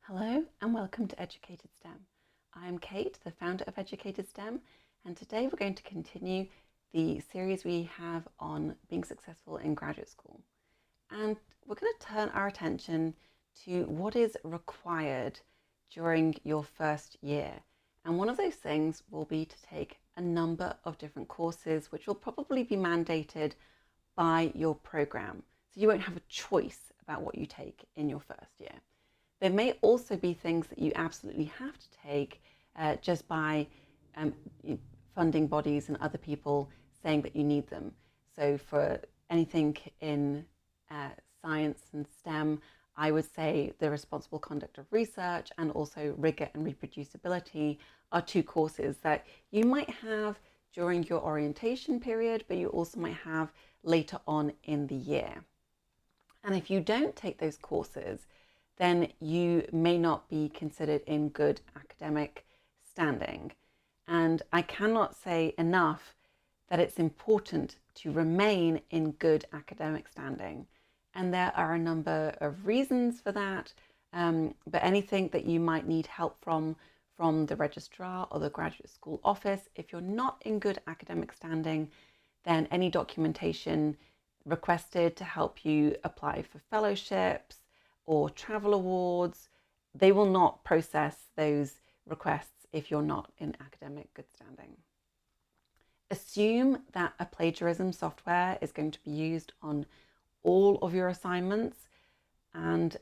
Hello and welcome to Educated STEM. I'm Kate, the founder of Educated STEM, and today we're going to continue the series we have on being successful in graduate school. And we're going to turn our attention to what is required during your first year. And one of those things will be to take a number of different courses, which will probably be mandated by your program. So you won't have a choice about what you take in your first year. There may also be things that you absolutely have to take just by funding bodies and other people saying that you need them. So for anything in science and STEM, I would say the responsible conduct of research and also rigor and reproducibility are two courses that you might have during your orientation period, but you also might have later on in the year. And if you don't take those courses, then you may not be considered in good academic standing. And I cannot say enough that it's important to remain in good academic standing. And there are a number of reasons for that, but anything that you might need help from the registrar or the graduate school office, if you're not in good academic standing, then any documentation requested to help you apply for fellowships or travel awards, they will not process those requests if you're not in academic good standing. Assume that a plagiarism software is going to be used on all of your assignments, and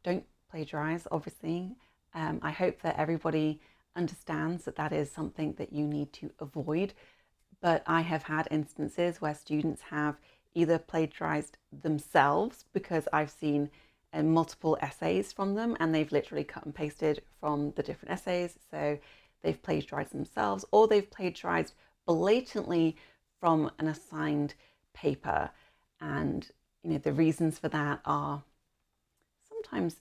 don't plagiarize, obviously. I hope that everybody understands that that is something that you need to avoid, but I have had instances where students have either plagiarized themselves because I've seen multiple essays from them and they've literally cut and pasted from the different essays. So they've plagiarized themselves, or they've plagiarized blatantly from an assigned paper. And the reasons for that are sometimes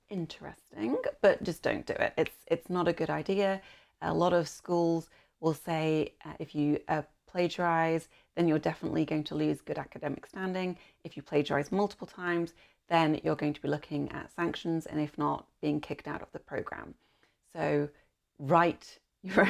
interesting, but just don't do it. It's not a good idea. A lot of schools will say if you plagiarize, then you're definitely going to lose good academic standing. If you plagiarize multiple times, then you're going to be looking at sanctions, and if not, being kicked out of the program. So write your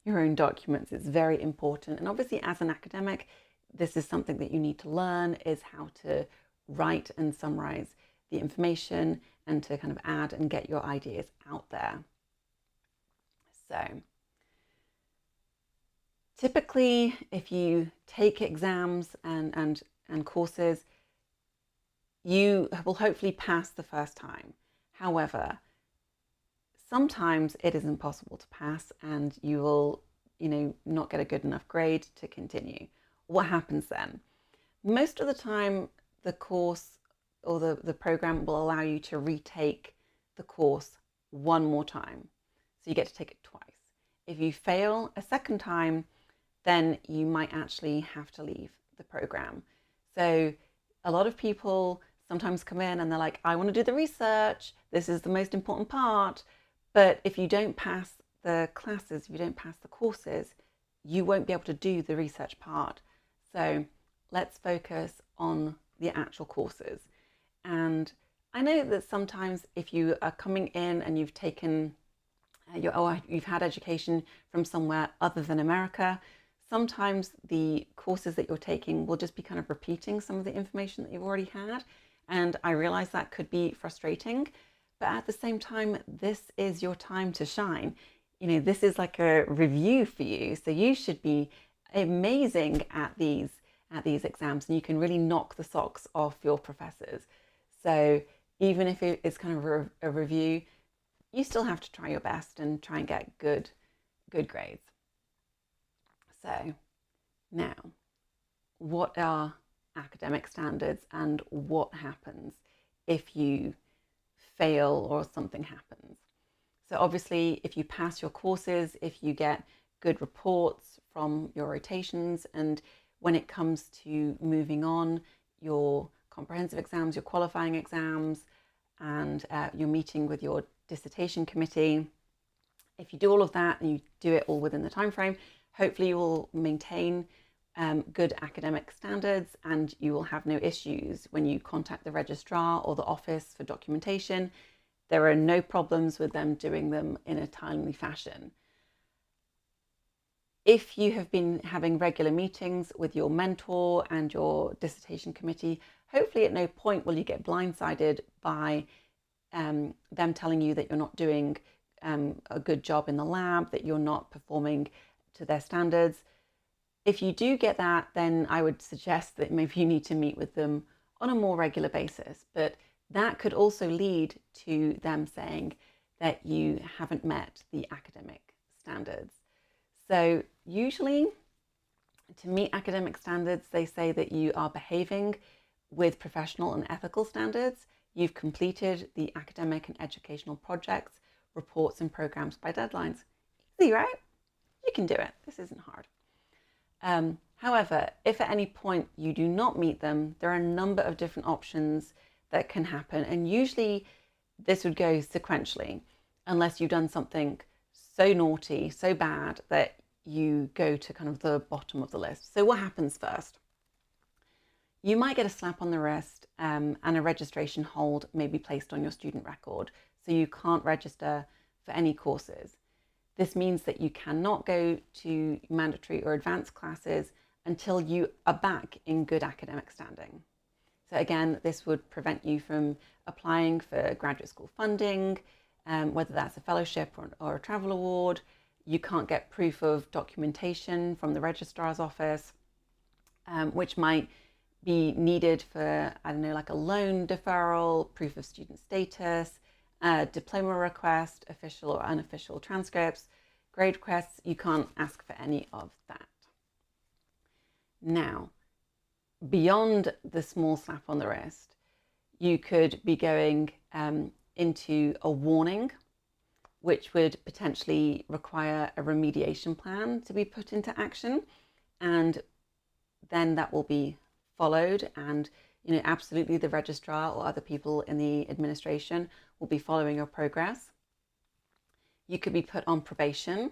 own documents. It's very important. And obviously as an academic, this is something that you need to learn, is how to write and summarize the information and to kind of add and get your ideas out there. So typically, if you take exams and courses, you will hopefully pass the first time. However, sometimes it is impossible to pass and you will, not get a good enough grade to continue. What happens then? Most of the time, the course or the program will allow you to retake the course one more time. So you get to take it twice. If you fail a second time, then you might actually have to leave the program. So a lot of people sometimes come in and they're like, I want to do the research. This is the most important part. But if you don't pass the classes, if you don't pass the courses, you won't be able to do the research part. So let's focus on the actual courses. And I know that sometimes if you are coming in and you've taken you've had education from somewhere other than America, sometimes the courses that you're taking will just be kind of repeating some of the information that you've already had. And I realize that could be frustrating, but at the same time, this is your time to shine. This is like a review for you. So you should be amazing at these exams, and you can really knock the socks off your professors. So even if it's kind of a review, you still have to try your best and try and get good grades. So now, what are academic standards and what happens if you fail or something happens? So obviously, if you pass your courses, if you get good reports from your rotations, and when it comes to moving on, your comprehensive exams, your qualifying exams, and your meeting with your dissertation committee, if you do all of that and you do it all within the time frame, hopefully you will maintain good academic standards, and you will have no issues when you contact the registrar or the office for documentation. there are no problems with them doing them in a timely fashion. If you have been having regular meetings with your mentor and your dissertation committee, hopefully at no point will you get blindsided by them telling you that you're not doing a good job in the lab, that you're not performing to their standards. If you do get that, then I would suggest that maybe you need to meet with them on a more regular basis. But that could also lead to them saying that you haven't met the academic standards. So usually to meet academic standards, they say that you are behaving with professional and ethical standards. You've completed the academic and educational projects, reports and programs by deadlines. Easy, right? You can do it. This isn't hard. However, if at any point you do not meet them, there are a number of different options that can happen. And usually this would go sequentially, unless you've done something so naughty, so bad that you go to kind of the bottom of the list. So what happens first? You might get a slap on the wrist and a registration hold may be placed on your student record, so you can't register for any courses. This means that you cannot go to mandatory or advanced classes until you are back in good academic standing. So again, this would prevent you from applying for graduate school funding, whether that's a fellowship or a travel award. You can't get proof of documentation from the registrar's office, which might be needed for, I don't know, like a loan deferral, proof of student status, diploma request, official or unofficial transcripts, grade requests. You can't ask for any of that. Now, beyond the small slap on the wrist, you could be going into a warning, which would potentially require a remediation plan to be put into action, and then that will be followed, and absolutely the registrar or other people in the administration will be following your progress. You could be put on probation,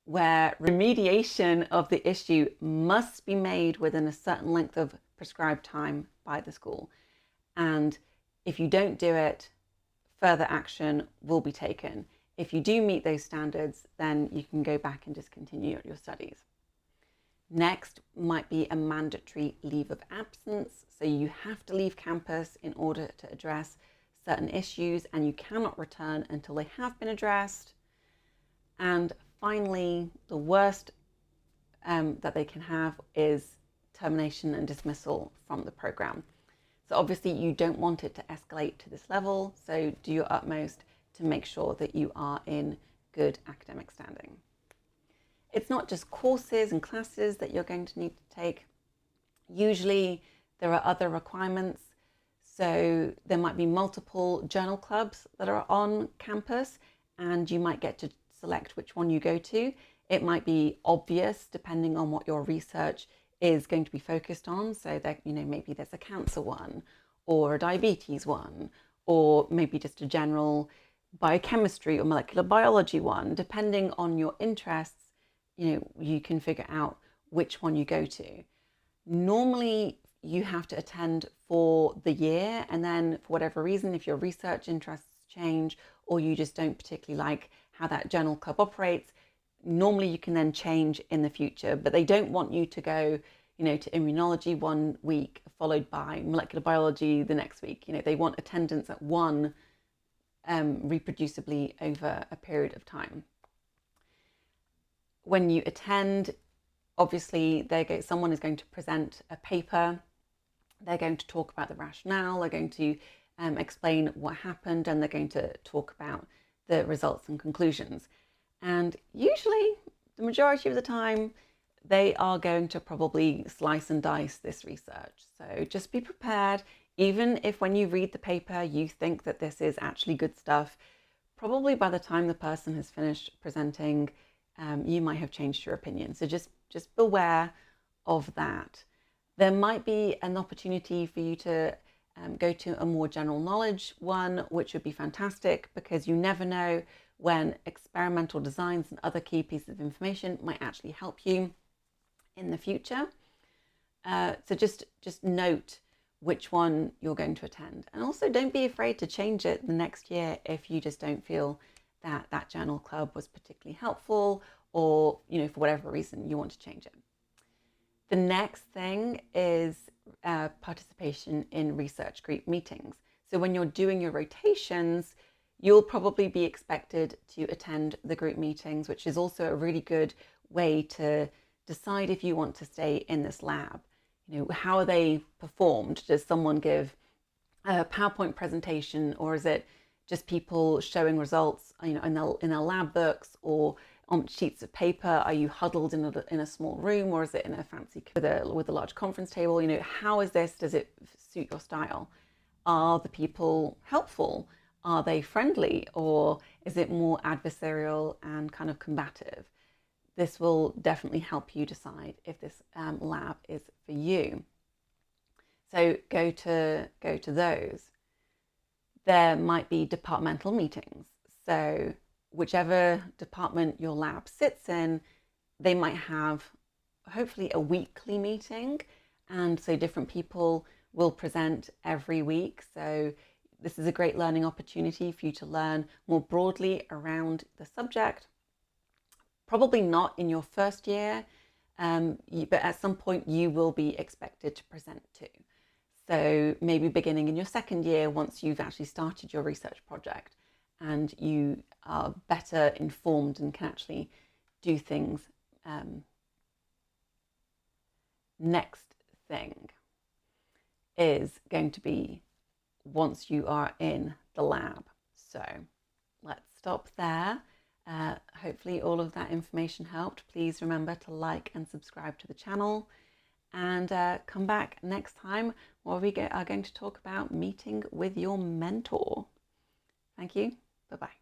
where remediation of the issue must be made within a certain length of prescribed time by the school, and if you don't do it, further action will be taken. If you do meet those standards, then you can go back and discontinue your studies. Next might be a mandatory leave of absence. So you have to leave campus in order to address certain issues, and you cannot return until they have been addressed. And finally, the worst that they can have is termination and dismissal from the program. So obviously you don't want it to escalate to this level, so do your utmost to make sure that you are in good academic standing. It's not just courses and classes that you're going to need to take. Usually there are other requirements. So there might be multiple journal clubs that are on campus, and you might get to select which one you go to. It might be obvious depending on what your research is going to be focused on. So that, maybe there's a cancer one or a diabetes one, or maybe just a general biochemistry or molecular biology one. Depending on your interests, you can figure out which one you go to. Normally you have to attend for the year, and then for whatever reason, if your research interests change or you just don't particularly like how that journal club operates, normally you can then change in the future. But they don't want you to go to immunology one week followed by molecular biology the next week. They want attendance at one reproducibly over a period of time. When you attend, obviously someone is going to present a paper. They're going to talk about the rationale. They're going to explain what happened, and they're going to talk about the results and conclusions. And usually, the majority of the time, they are going to probably slice and dice this research. So just be prepared. Even if when you read the paper, you think that this is actually good stuff, probably by the time the person has finished presenting, you might have changed your opinion. So just beware of that. There might be an opportunity for you to go to a more general knowledge one, which would be fantastic, because you never know when experimental designs and other key pieces of information might actually help you in the future. So just note which one you're going to attend. And also don't be afraid to change it the next year if you just don't feel that that journal club was particularly helpful, or for whatever reason you want to change it. The next thing is participation in research group meetings. So when you're doing your rotations, you'll probably be expected to attend the group meetings, which is also a really good way to decide if you want to stay in this lab. How are they performed? Does someone give a PowerPoint presentation, or is it just people showing results in their lab books or on sheets of paper? Are you huddled in a small room, or is it in a fancy with a large conference table? How is this? Does it suit your style? Are the people helpful? Are they friendly, or is it more adversarial and kind of combative? This will definitely help you decide if this lab is for you. So go to those. There might be departmental meetings. So whichever department your lab sits in, they might have hopefully a weekly meeting. And so different people will present every week. So this is a great learning opportunity for you to learn more broadly around the subject. Probably not in your first year, but at some point you will be expected to present too. So maybe beginning in your second year, once you've actually started your research project and you are better informed and can actually do things. Next thing is going to be once you are in the lab. So let's stop there. Hopefully all of that information helped. Please remember to like and subscribe to the channel, and come back next time where we are going to talk about meeting with your mentor. Thank you. Bye-bye.